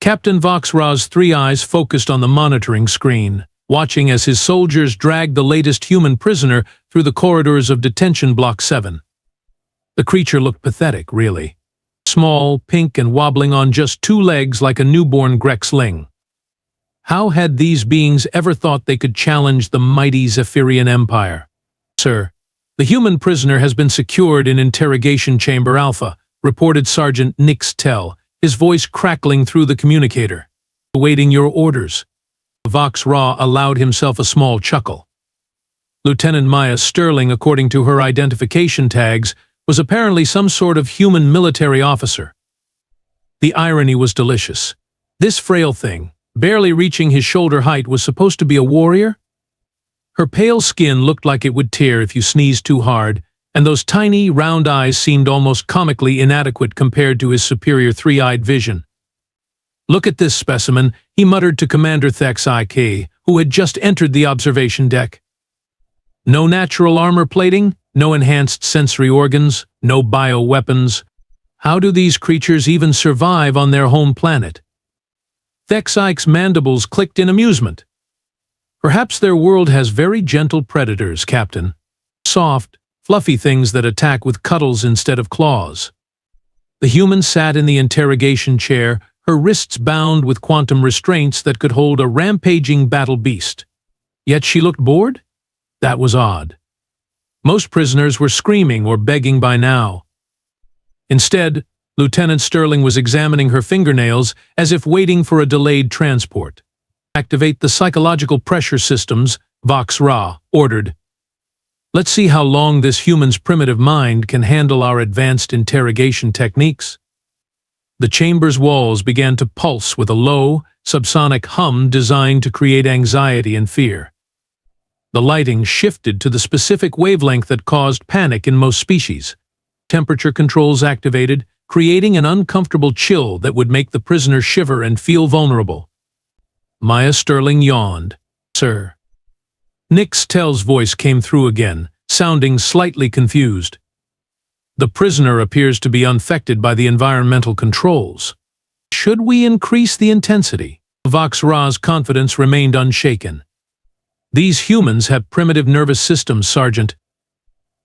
Captain Voxra's three eyes focused on the monitoring screen, watching as his soldiers dragged the latest human prisoner through the corridors of Detention Block 7. The creature looked pathetic, really. Small, pink, and wobbling on just two legs like a newborn Grexling. How had these beings ever thought they could challenge the mighty Zephyrian Empire? "Sir, the human prisoner has been secured in Interrogation Chamber Alpha," reported Sergeant Nix Tell, his voice crackling through the communicator. "Awaiting your orders." Voxra allowed himself a small chuckle. Lieutenant Maya Sterling, according to her identification tags, was apparently some sort of human military officer. The irony was delicious. This frail thing, barely reaching his shoulder height, was supposed to be a warrior? Her pale skin looked like it would tear if you sneezed too hard, and those tiny, round eyes seemed almost comically inadequate compared to his superior three-eyed vision. "Look at this specimen," he muttered to Commander Thexik, who had just entered the observation deck. "No natural armor plating, no enhanced sensory organs, no bioweapons. How do these creatures even survive on their home planet?" Thexik's mandibles clicked in amusement. "Perhaps their world has very gentle predators, Captain. Soft, fluffy things that attack with cuddles instead of claws." The human sat in the interrogation chair, her wrists bound with quantum restraints that could hold a rampaging battle beast. Yet she looked bored? That was odd. Most prisoners were screaming or begging by now. Instead, Lieutenant Sterling was examining her fingernails as if waiting for a delayed transport. "Activate the psychological pressure systems," Voxra ordered. "Let's see how long this human's primitive mind can handle our advanced interrogation techniques." The chamber's walls began to pulse with a low, subsonic hum designed to create anxiety and fear. The lighting shifted to the specific wavelength that caused panic in most species. Temperature controls activated, creating an uncomfortable chill that would make the prisoner shiver and feel vulnerable. Maya Sterling yawned. "Sir." Nix Tell's voice came through again, sounding slightly confused. "The prisoner appears to be unaffected by the environmental controls. Should we increase the intensity?" Voxra's confidence remained unshaken. "These humans have primitive nervous systems, Sergeant.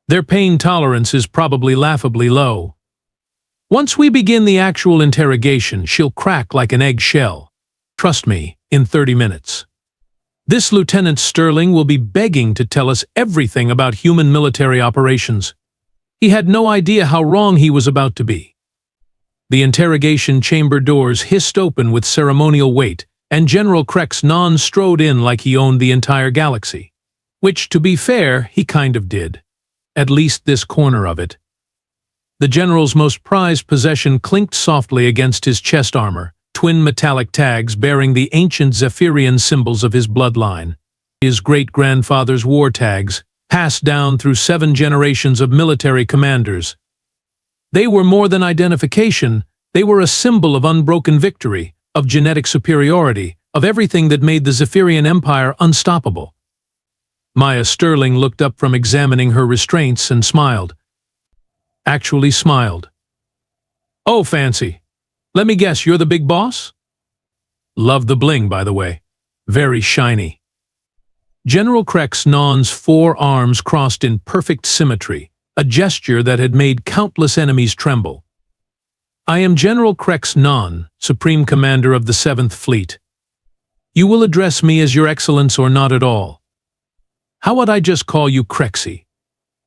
Their pain tolerance is probably laughably low. Once we begin the actual interrogation, she'll crack like an egg shell. Trust me, in 30 minutes. This Lieutenant Sterling will be begging to tell us everything about human military operations." He had no idea how wrong he was about to be. The interrogation chamber doors hissed open with ceremonial weight, and General Krex-Non strode in like he owned the entire galaxy. Which, to be fair, he kind of did. At least this corner of it. The general's most prized possession clinked softly against his chest armor, twin metallic tags bearing the ancient Zephyrian symbols of his bloodline. His great-grandfather's war tags, passed down through 7 generations of military commanders. They were more than identification, they were a symbol of unbroken victory, of genetic superiority, of everything that made the Zephyrian Empire unstoppable. Maya Sterling looked up from examining her restraints and smiled. Actually smiled. "Oh, fancy. Let me guess, you're the big boss?" "Love the bling, by the way. Very shiny." General Krex-Non's 4 arms crossed in perfect symmetry, a gesture that had made countless enemies tremble. "I am General Krex-Non, Supreme Commander of the 7th Fleet. You will address me as Your Excellence or not at all. How would I just call you Krexy?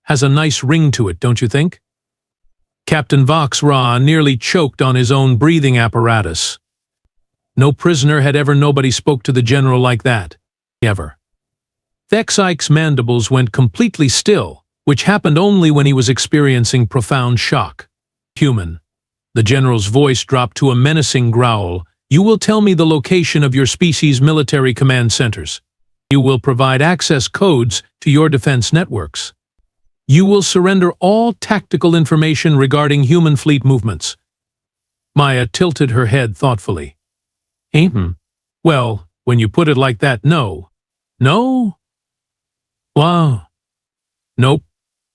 Has a nice ring to it, don't you think?" Captain Voxra nearly choked on his own breathing apparatus. No prisoner had ever nobody spoke to the general like that. Ever. Thexik's mandibles went completely still, which happened only when he was experiencing profound shock. "Human." The general's voice dropped to a menacing growl. "You will tell me the location of your species' military command centers. You will provide access codes to your defense networks. You will surrender all tactical information regarding human fleet movements." Maya tilted her head thoughtfully. Well, when you put it like that, no." "No?" "Wow. Nope.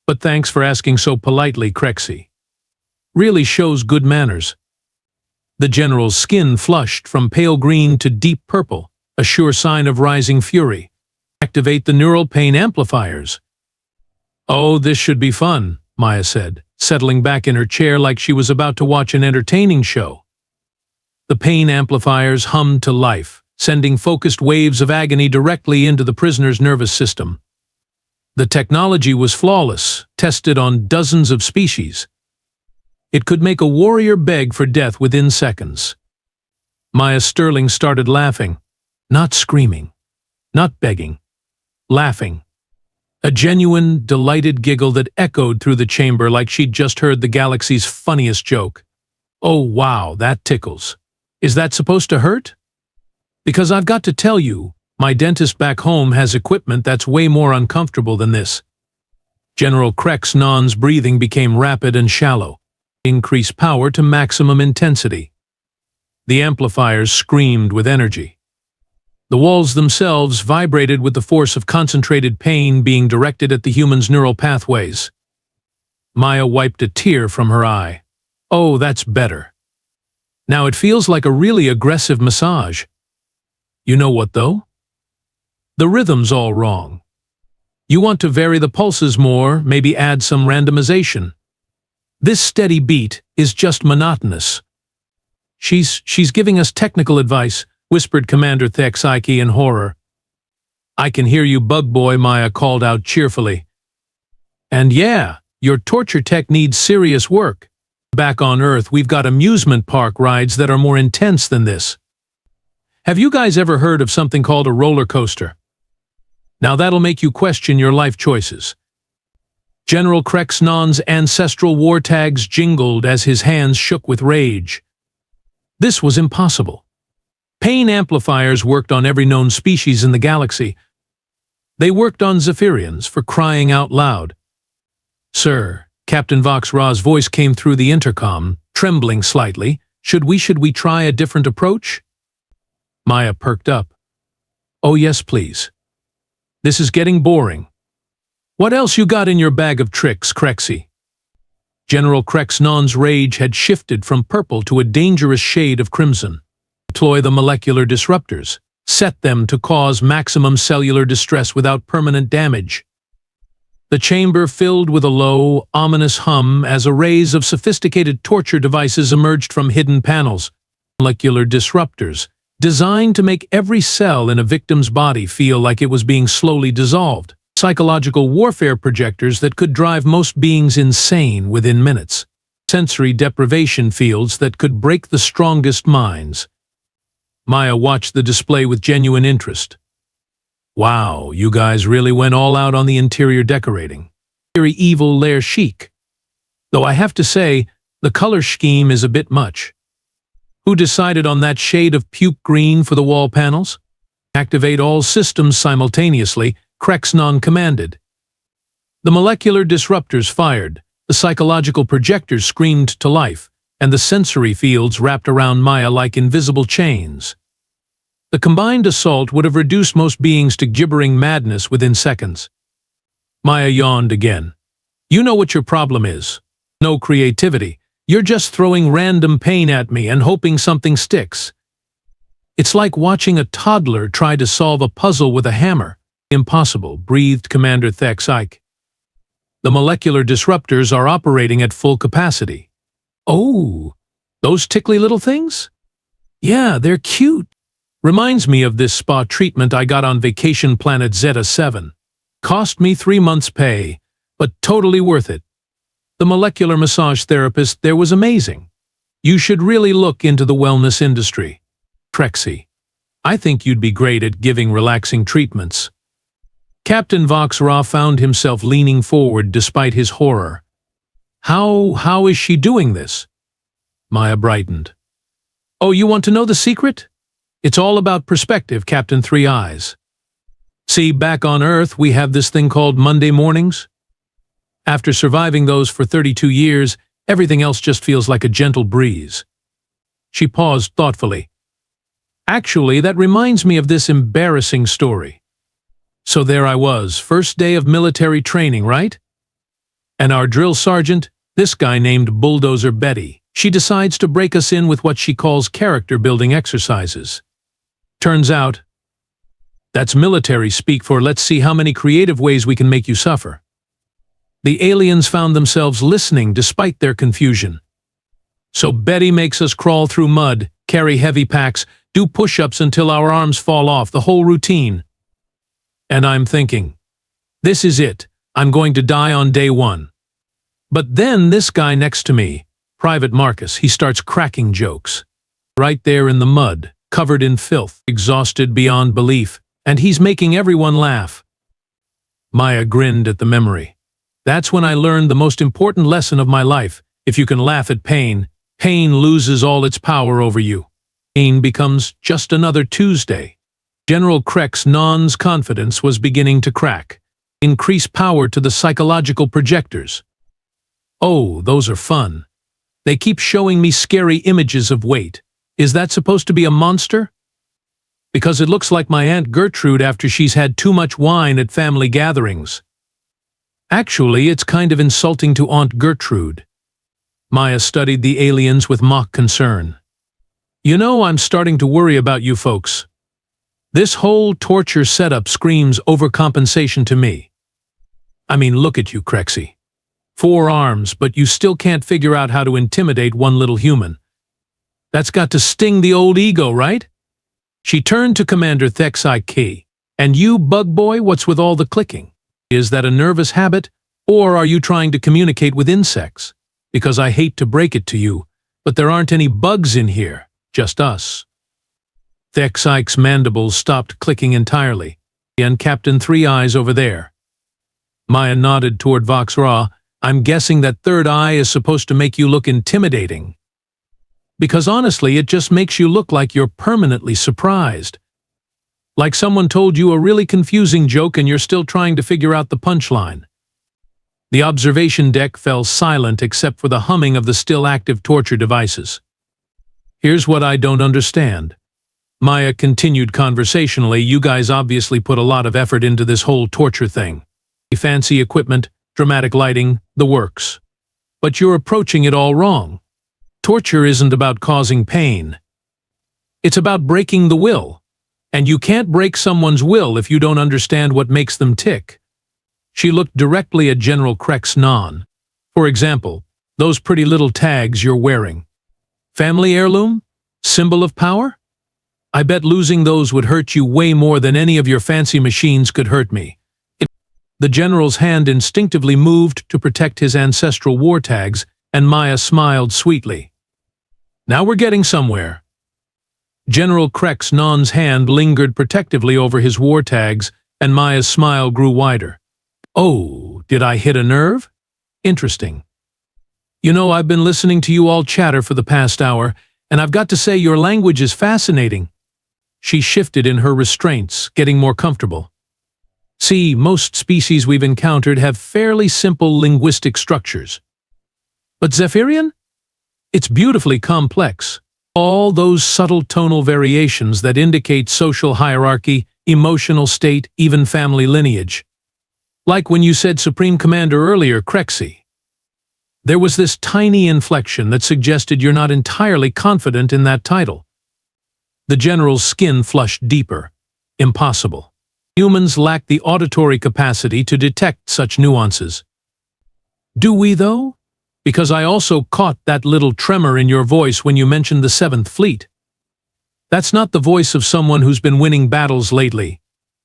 But thanks for asking so politely, Krexy. Really shows good manners." The general's skin flushed from pale green to deep purple, a sure sign of rising fury. Activate the neural pain amplifiers. Oh, this should be fun, Maya said, settling back in her chair like she was about to watch an entertaining show. The pain amplifiers hummed to life, sending focused waves of agony directly into the prisoner's nervous system. The technology was flawless, tested on dozens of species. It could make a warrior beg for death within seconds. Maya Sterling started laughing, not screaming, not begging, laughing. A genuine, delighted giggle that echoed through the chamber like she'd just heard the galaxy's funniest joke. Oh wow, that tickles. Is that supposed to hurt? Because I've got to tell you, my dentist back home has equipment that's way more uncomfortable than this. General Krexnon's breathing became rapid and shallow. Increased power to maximum intensity. The amplifiers screamed with energy. The walls themselves vibrated with the force of concentrated pain being directed at the human's neural pathways. Maya wiped a tear from her eye. Oh, that's better. Now it feels like a really aggressive massage. You know what, though? The rhythm's all wrong. You want to vary the pulses more, maybe add some randomization. This steady beat is just monotonous. She's giving us technical advice, whispered Commander Thexike in horror. I can hear you, bug boy, Maya called out cheerfully. And yeah, your torture tech needs serious work. Back on Earth, we've got amusement park rides that are more intense than this. Have you guys ever heard of something called a roller coaster? Now that'll make you question your life choices. General Krexnon's ancestral war tags jingled as his hands shook with rage. This was impossible. Pain amplifiers worked on every known species in the galaxy. They worked on Zephyrians, for crying out loud. Sir, Captain Vox Ra's voice came through the intercom, trembling slightly. Should we try a different approach? Maya perked up. Oh yes, please. This is getting boring. What else you got in your bag of tricks, Krexy? General Krexnon's rage had shifted from purple to a dangerous shade of crimson. Deploy the molecular disruptors. Set them to cause maximum cellular distress without permanent damage. The chamber filled with a low, ominous hum as arrays of sophisticated torture devices emerged from hidden panels. Molecular disruptors, designed to make every cell in a victim's body feel like it was being slowly dissolved. Psychological warfare projectors that could drive most beings insane within minutes. Sensory deprivation fields that could break the strongest minds. Maya watched the display with genuine interest. Wow, you guys really went all out on the interior decorating. Very evil lair chic. Though I have to say, the color scheme is a bit much. Who decided on that shade of puke green for the wall panels? Activate all systems simultaneously, Krexnon commanded. The molecular disruptors fired, the psychological projectors screamed to life, and the sensory fields wrapped around Maya like invisible chains. The combined assault would have reduced most beings to gibbering madness within seconds. Maya yawned again. You know what your problem is. No creativity. You're just throwing random pain at me and hoping something sticks. It's like watching a toddler try to solve a puzzle with a hammer. Impossible, breathed Commander Thexike. The molecular disruptors are operating at full capacity. Oh, those tickly little things? Yeah, they're cute. Reminds me of this spa treatment I got on vacation planet Zeta 7. Cost me 3 months' pay, but totally worth it. The molecular massage therapist there was amazing. You should really look into the wellness industry. Krexy, I think you'd be great at giving relaxing treatments. Captain Vox Ra found himself leaning forward despite his horror. How is she doing this? Maya brightened. Oh, you want to know the secret? It's all about perspective, Captain Three Eyes. See, back on Earth, we have this thing called Monday mornings. After surviving those for 32 years, everything else just feels like a gentle breeze. She paused thoughtfully. Actually, that reminds me of this embarrassing story. So there I was, first day of military training, right? And our drill sergeant, this guy named Bulldozer Betty, she decides to break us in with what she calls character-building exercises. Turns out, that's military speak for let's see how many creative ways we can make you suffer. The aliens found themselves listening despite their confusion. So Betty makes us crawl through mud, carry heavy packs, do push-ups until our arms fall off, the whole routine. And I'm thinking, this is it. I'm going to die on day one. But then this guy next to me, Private Marcus, he starts cracking jokes. Right there in the mud, covered in filth, exhausted beyond belief, and he's making everyone laugh. Maya grinned at the memory. That's when I learned the most important lesson of my life. If you can laugh at pain, pain loses all its power over you. Pain becomes just another Tuesday. General Kreck's non's confidence was beginning to crack. Increase power to the psychological projectors. Oh, those are fun. They keep showing me scary images of weight. Is that supposed to be a monster? Because it looks like my Aunt Gertrude after she's had too much wine at family gatherings. Actually, it's kind of insulting to Aunt Gertrude. Maya studied the aliens with mock concern. You know, I'm starting to worry about you folks. This whole torture setup screams overcompensation to me. I mean, look at you, Krexy. 4 arms, but you still can't figure out how to intimidate one little human. That's got to sting the old ego, right? She turned to Commander Thexai. And you, bug boy, what's with all the clicking? Is that a nervous habit, or are you trying to communicate with insects? Because I hate to break it to you, but there aren't any bugs in here, just us. Thexai's mandibles stopped clicking entirely, and Captain Three Eyes over there. Maya nodded toward Vox Ra. I'm guessing that third eye is supposed to make you look intimidating. Because honestly, it just makes you look like you're permanently surprised. Like someone told you a really confusing joke and you're still trying to figure out the punchline. The observation deck fell silent except for the humming of the still active torture devices. Here's what I don't understand. Maya continued conversationally, you guys obviously put a lot of effort into this whole torture thing. Fancy equipment, dramatic lighting, the works. But you're approaching it all wrong. Torture isn't about causing pain. It's about breaking the will. And you can't break someone's will if you don't understand what makes them tick. She looked directly at General Kreck's non. For example, those pretty little tags you're wearing. Family heirloom? Symbol of power? I bet losing those would hurt you way more than any of your fancy machines could hurt me. The general's hand instinctively moved to protect his ancestral war tags, and Maya smiled sweetly. Now we're getting somewhere. General Kreck's non's hand lingered protectively over his war tags, and Maya's smile grew wider. Oh, did I hit a nerve? Interesting. You know, I've been listening to you all chatter for the past hour, and I've got to say your language is fascinating. She shifted in her restraints, getting more comfortable. See, most species we've encountered have fairly simple linguistic structures. But Zephyrian? It's beautifully complex. All those subtle tonal variations that indicate social hierarchy, emotional state, even family lineage. Like when you said Supreme Commander earlier, Krexy. There was this tiny inflection that suggested you're not entirely confident in that title. The general's skin flushed deeper. Impossible. Humans lack the auditory capacity to detect such nuances. Do we, though? Because I also caught that little tremor in your voice when you mentioned the 7th Fleet. That's not the voice of someone who's been winning battles lately,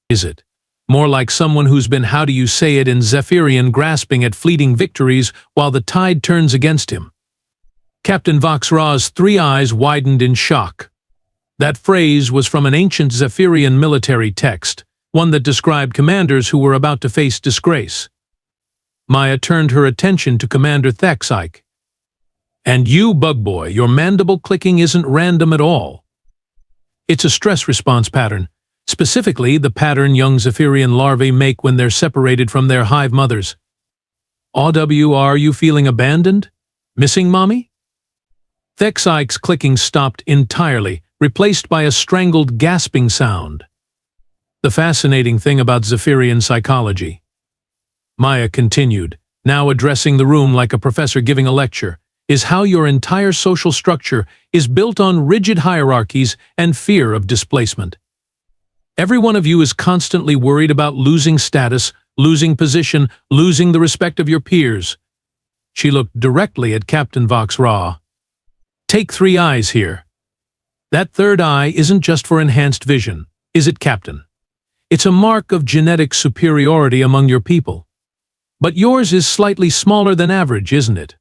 is it? More like someone who's been, how do you say it in Zephyrian, grasping at fleeting victories while the tide turns against him. Captain Vox Ra's 3 eyes widened in shock. That phrase was from an ancient Zephyrian military text, one that described commanders who were about to face disgrace. Maya turned her attention to Commander Thexai. And you, bug boy, your mandible clicking isn't random at all. It's a stress response pattern, specifically the pattern young Zephyrian larvae make when they're separated from their hive mothers. Are you feeling abandoned? Missing mommy? Thexai's clicking stopped entirely, replaced by a strangled gasping sound. The fascinating thing about Zephyrian psychology. Maya continued, now addressing the room like a professor giving a lecture. is how your entire social structure is built on rigid hierarchies and fear of displacement. Every one of you is constantly worried about losing status, losing position, losing the respect of your peers. She looked directly at Captain Vox Ra. Take 3 eyes here. That third eye isn't just for enhanced vision, is it, Captain? It's a mark of genetic superiority among your people. But yours is slightly smaller than average, isn't it?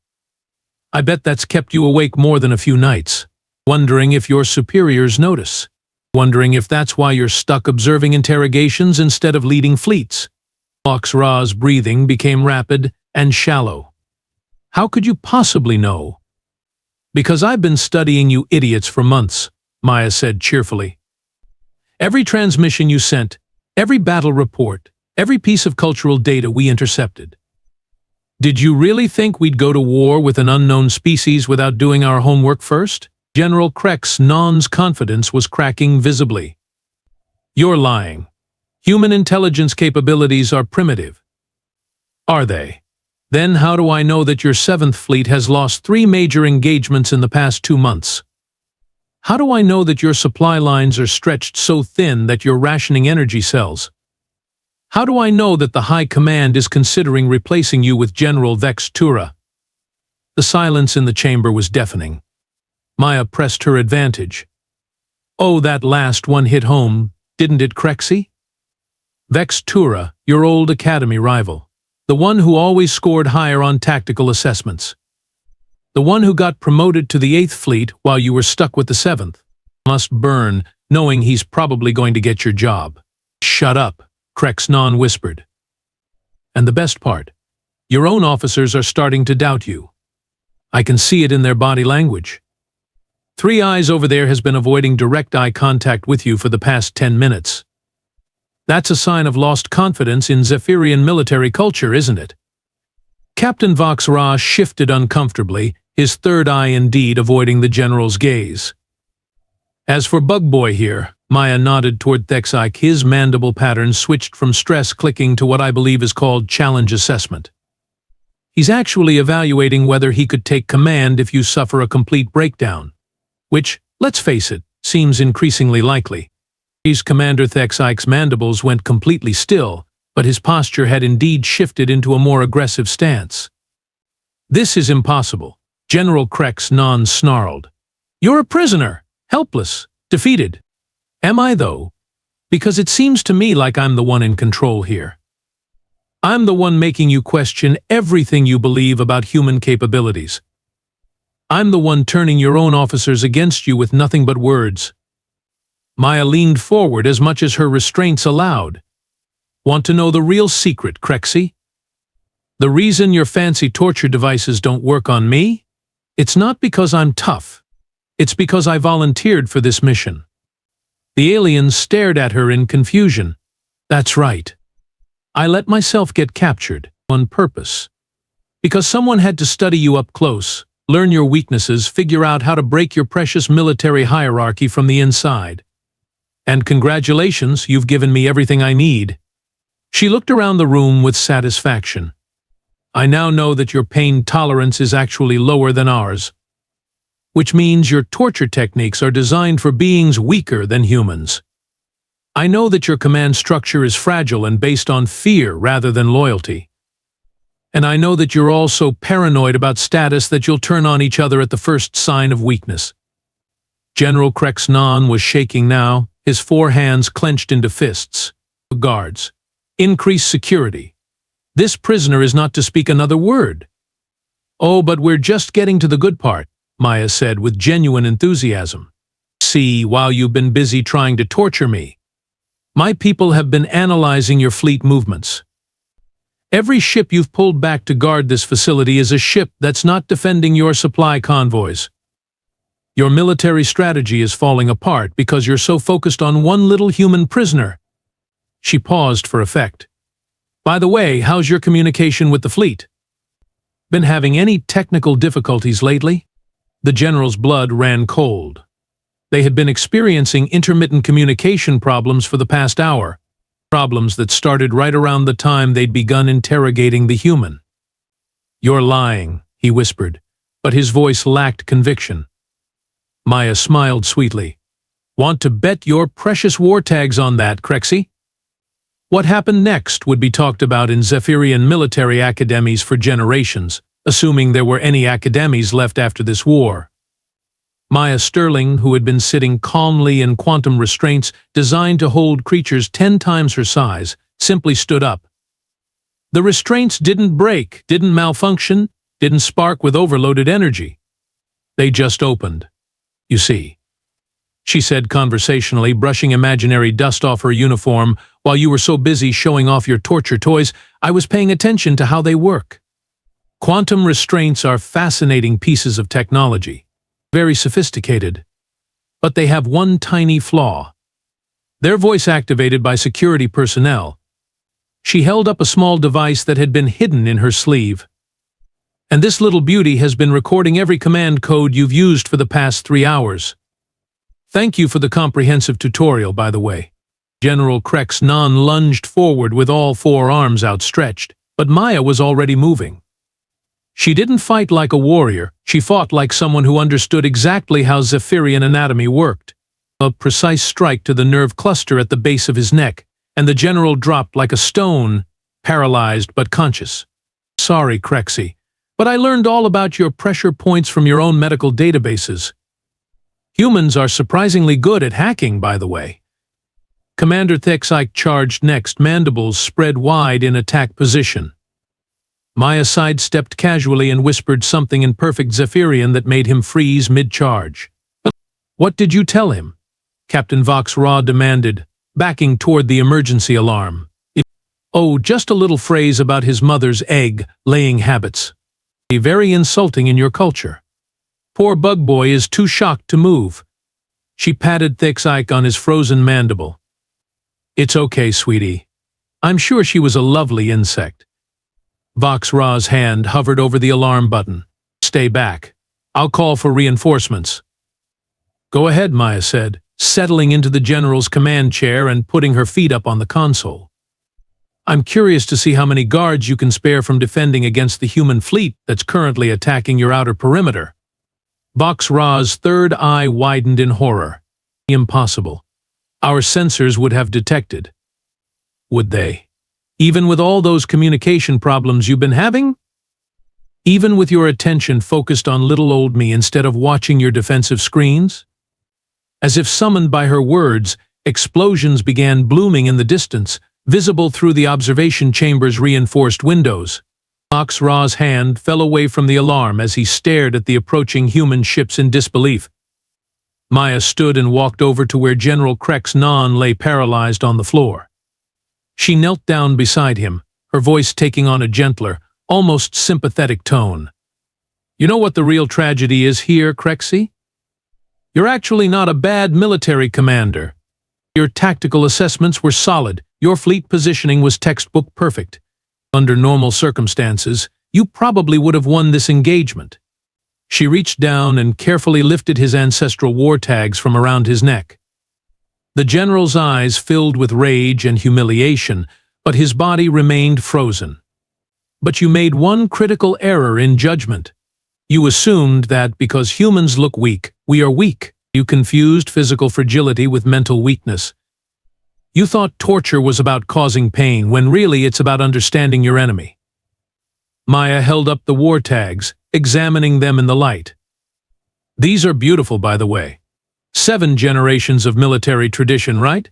I bet that's kept you awake more than a few nights, wondering if your superiors notice, wondering if that's why you're stuck observing interrogations instead of leading fleets. Vox Ra's breathing became rapid and shallow. How could you possibly know? Because I've been studying you idiots for months, Maya said cheerfully. Every transmission you sent, every battle report, every piece of cultural data we intercepted. Did you really think we'd go to war with an unknown species without doing our homework first? General Krex Non's confidence was cracking visibly. You're lying. Human intelligence capabilities are primitive. Are they? Then how do I know that your 7th Fleet has lost 3 major engagements in the past 2 months? How do I know that your supply lines are stretched so thin that you're rationing energy cells? How do I know that the High Command is considering replacing you with General Vex Tura? The silence in the chamber was deafening. Maya pressed her advantage. Oh, that last one hit home, didn't it, Krexy? Vex Tura, your old academy rival. The one who always scored higher on tactical assessments. The one who got promoted to the 8th Fleet while you were stuck with the 7th. Must burn, knowing he's probably going to get your job. Shut up, Krex Non whispered. And the best part, your own officers are starting to doubt you. I can see it in their body language. 3 Eyes over there has been avoiding direct eye contact with you for the past 10 minutes. That's a sign of lost confidence in Zephyrian military culture, isn't it? Captain Vox Ra shifted uncomfortably, his third eye indeed avoiding the general's gaze. As for Bug Boy here, Maya nodded toward Thexike. His mandible pattern switched from stress clicking to what I believe is called challenge assessment. He's actually evaluating whether he could take command if you suffer a complete breakdown. Which, let's face it, seems increasingly likely. His Commander Thexike's mandibles went completely still, but his posture had indeed shifted into a more aggressive stance. This is impossible, General Krex Non snarled. You're a prisoner, helpless, defeated. Am I, though? Because it seems to me like I'm the one in control here. I'm the one making you question everything you believe about human capabilities. I'm the one turning your own officers against you with nothing but words. Maya leaned forward as much as her restraints allowed. Want to know the real secret, Krexy? The reason your fancy torture devices don't work on me? It's not because I'm tough. It's because I volunteered for this mission. The aliens stared at her in confusion. That's right. I let myself get captured on purpose. Because someone had to study you up close, learn your weaknesses, figure out how to break your precious military hierarchy from the inside. And congratulations, you've given me everything I need. She looked around the room with satisfaction. I now know that your pain tolerance is actually lower than ours, which means your torture techniques are designed for beings weaker than humans. I know that your command structure is fragile and based on fear rather than loyalty. And I know that you're all so paranoid about status that you'll turn on each other at the first sign of weakness. General Krex Non was shaking now, his 4 hands clenched into fists. Guards. Increase security. This prisoner is not to speak another word. Oh, but we're just getting to the good part, Maya said with genuine enthusiasm. See, while you've been busy trying to torture me, my people have been analyzing your fleet movements. Every ship you've pulled back to guard this facility is a ship that's not defending your supply convoys. Your military strategy is falling apart because you're so focused on one little human prisoner. She paused for effect. By the way, how's your communication with the fleet? Been having any technical difficulties lately? The general's blood ran cold. They had been experiencing intermittent communication problems for the past hour, problems that started right around the time they'd begun interrogating the human. You're lying, he whispered. but his voice lacked conviction. Maya smiled sweetly. Want to bet your precious war tags on that, Crexy? What happened next would be talked about in Zephyrian military academies for generations, assuming there were any academies left after this war. Maya Sterling, who had been sitting calmly in quantum restraints designed to hold creatures 10 times her size, simply stood up. The restraints didn't break, didn't malfunction, didn't spark with overloaded energy. They just opened. You see, she said conversationally, brushing imaginary dust off her uniform. While you were so busy showing off your torture toys, I was paying attention to how they work. Quantum restraints are fascinating pieces of technology. Very sophisticated. But they have one tiny flaw. They're voice-activated by security personnel. She held up a small device that had been hidden in her sleeve. And this little beauty has been recording every command code you've used for the past 3 hours. Thank you for the comprehensive tutorial, by the way. General Krex lunged forward with all 4 arms outstretched, but Maya was already moving. She didn't fight like a warrior, she fought like someone who understood exactly how Zephyrian anatomy worked. A precise strike to the nerve cluster at the base of his neck, and the general dropped like a stone, paralyzed but conscious. Sorry, Crexy, but I learned all about your pressure points from your own medical databases. Humans are surprisingly good at hacking, by the way. Commander Thexike charged next, mandibles spread wide in attack position. Maya sidestepped casually and whispered something in perfect Zephyrian that made him freeze mid-charge. What did you tell him? Captain Vox Ra demanded, backing toward the emergency alarm. Oh, just a little phrase about his mother's egg-laying habits. Very insulting in your culture. Poor bug boy is too shocked to move. She patted Thexike on his frozen mandible. It's okay, sweetie. I'm sure she was a lovely insect. Vox Ra's hand hovered over the alarm button. Stay back. I'll call for reinforcements. Go ahead, Maya said, settling into the general's command chair and putting her feet up on the console. I'm curious to see how many guards you can spare from defending against the human fleet that's currently attacking your outer perimeter. Vox Ra's third eye widened in horror. Impossible. Our sensors would have detected. Would they? Even with all those communication problems you've been having? Even with your attention focused on little old me instead of watching your defensive screens? As if summoned by her words, explosions began blooming in the distance, visible through the observation chamber's reinforced windows. Vox Ra's hand fell away from the alarm as he stared at the approaching human ships in disbelief. Maya stood and walked over to where General Krex lay paralyzed on the floor. She knelt down beside him, her voice taking on a gentler, almost sympathetic tone. You know what the real tragedy is here, Crexy? You're actually not a bad military commander. Your tactical assessments were solid, your fleet positioning was textbook perfect. Under normal circumstances, you probably would have won this engagement. She reached down and carefully lifted his ancestral war tags from around his neck. The general's eyes filled with rage and humiliation, but his body remained frozen. But you made one critical error in judgment. You assumed that because humans look weak, we are weak. You confused physical fragility with mental weakness. You thought torture was about causing pain, when really it's about understanding your enemy. Maya held up the war tags, examining them in the light. These are beautiful, by the way. 7 generations of military tradition, right?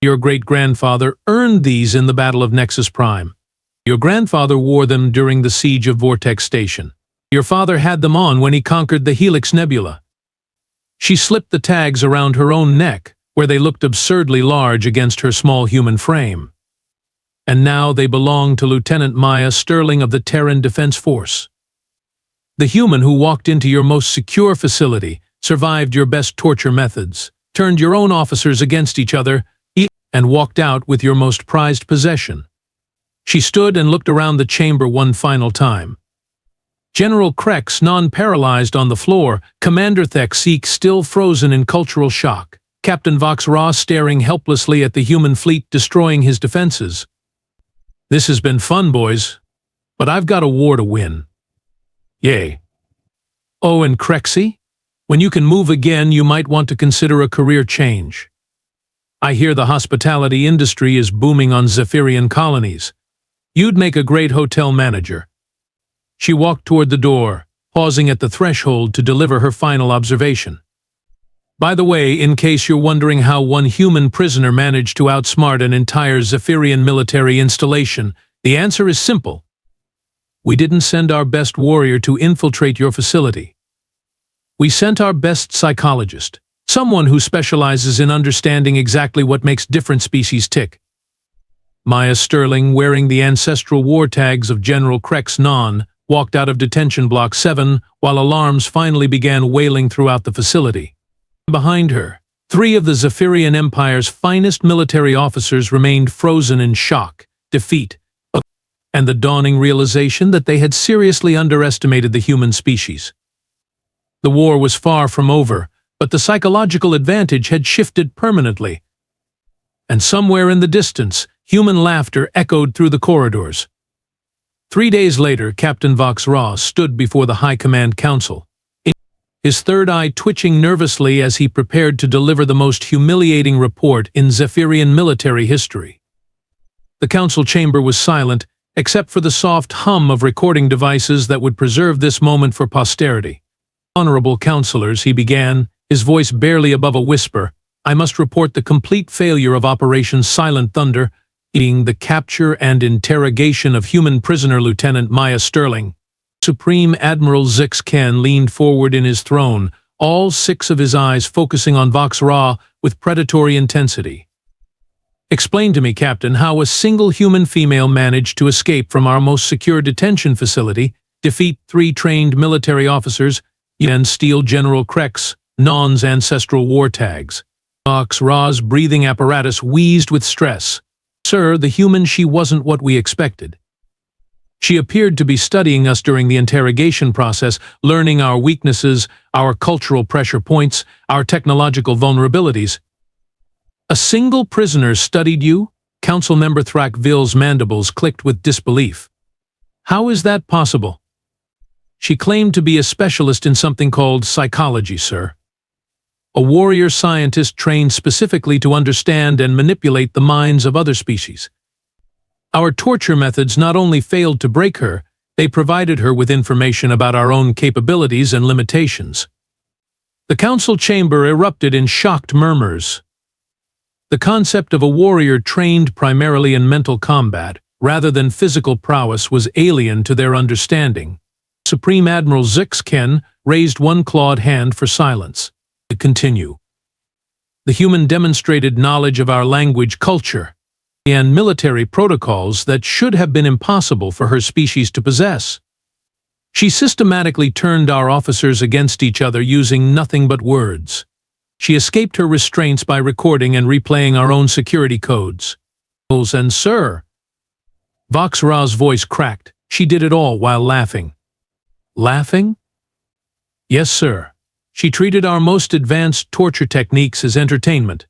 Your great-grandfather earned these in the Battle of Nexus Prime. Your grandfather wore them during the siege of Vortex Station. Your father had them on when he conquered the Helix Nebula. She slipped the tags around her own neck, where they looked absurdly large against her small human frame. And now they belong to Lieutenant Maya Sterling of the Terran Defense Force. The human who walked into your most secure facility, survived your best torture methods, turned your own officers against each other, and walked out with your most prized possession. She stood and looked around the chamber one final time. General Krex non-paralyzed on the floor, Commander Thexike still frozen in cultural shock, Captain Vox Ra staring helplessly at the human fleet destroying his defenses. This has been fun, boys, but I've got a war to win. Yay. Oh, and Crexy? When you can move again, you might want to consider a career change. I hear the hospitality industry is booming on Zephyrian colonies. You'd make a great hotel manager. She walked toward the door, pausing at the threshold to deliver her final observation. By the way, in case you're wondering how one human prisoner managed to outsmart an entire Zephyrian military installation, the answer is simple. We didn't send our best warrior to infiltrate your facility. We sent our best psychologist, someone who specializes in understanding exactly what makes different species tick. Maya Sterling, wearing the ancestral war tags of General Crex Non, walked out of Detention Block 7 while alarms finally began wailing throughout the facility. Behind her, 3 of the Zephyrian Empire's finest military officers remained frozen in shock, defeat, and the dawning realization that they had seriously underestimated the human species. The war was far from over, but the psychological advantage had shifted permanently. And somewhere in the distance, human laughter echoed through the corridors. 3 days later, Captain Vox Ra stood before the High Command Council, his third eye twitching nervously as he prepared to deliver the most humiliating report in Zephyrian military history. The council chamber was silent, except for the soft hum of recording devices that would preserve this moment for posterity. Honorable councilors, he began, his voice barely above a whisper, I must report the complete failure of Operation Silent Thunder, being the capture and interrogation of human prisoner Lieutenant Maya Sterling. Supreme Admiral Zix Ken leaned forward in his throne, all 6 of his eyes focusing on Vox Ra with predatory intensity. Explain to me, Captain, how a single human female managed to escape from our most secure detention facility, defeat 3 trained military officers, and steal General Crex Non's ancestral war tags. Vox Ra's breathing apparatus wheezed with stress. Sir, the human she wasn't what we expected. She appeared to be studying us during the interrogation process, learning our weaknesses, our cultural pressure points, our technological vulnerabilities. A single prisoner studied you? Council member Thrakville's mandibles clicked with disbelief. How is that possible? She claimed to be a specialist in something called psychology, sir. A warrior scientist trained specifically to understand and manipulate the minds of other species. Our torture methods not only failed to break her, they provided her with information about our own capabilities and limitations. The council chamber erupted in shocked murmurs. The concept of a warrior trained primarily in mental combat, rather than physical prowess, was alien to their understanding. Supreme Admiral Zix Ken raised one clawed hand for silence. To continue. The human demonstrated knowledge of our language, culture, and military protocols that should have been impossible for her species to possess. She systematically turned our officers against each other using nothing but words. She escaped her restraints by recording and replaying our own security codes. And sir, Vox Ra's voice cracked. She did it all while laughing. Laughing? Yes, sir. She treated our most advanced torture techniques as entertainment.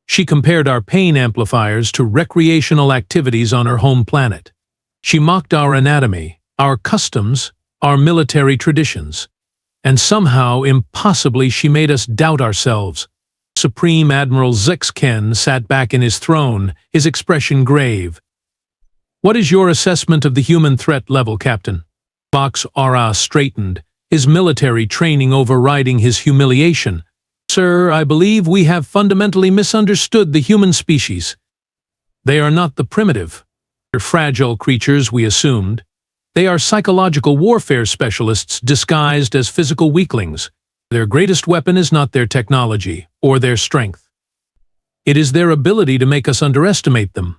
She compared our pain amplifiers to recreational activities on her home planet. She mocked our anatomy, our customs, our military traditions. And somehow, impossibly, she made us doubt ourselves. Supreme Admiral Zix Ken sat back in his throne, his expression grave. What is your assessment of the human threat level, Captain? Vox Ra straightened, his military training overriding his humiliation. Sir, I believe we have fundamentally misunderstood the human species. They are not the primitive, fragile creatures we assumed. They are psychological warfare specialists disguised as physical weaklings. Their greatest weapon is not their technology or their strength. It is their ability to make us underestimate them.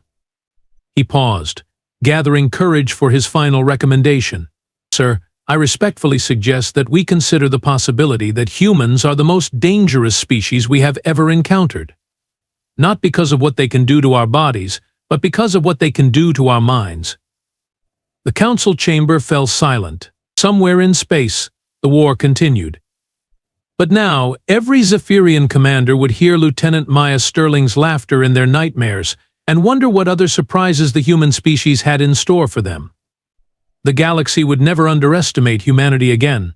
He paused, gathering courage for his final recommendation. Sir, I respectfully suggest that we consider the possibility that humans are the most dangerous species we have ever encountered. Not because of what they can do to our bodies, but because of what they can do to our minds. The council chamber fell silent. Somewhere in space, the war continued. But now, every Zephyrian commander would hear Lieutenant Maya Sterling's laughter in their nightmares and wonder what other surprises the human species had in store for them. The galaxy would never underestimate humanity again.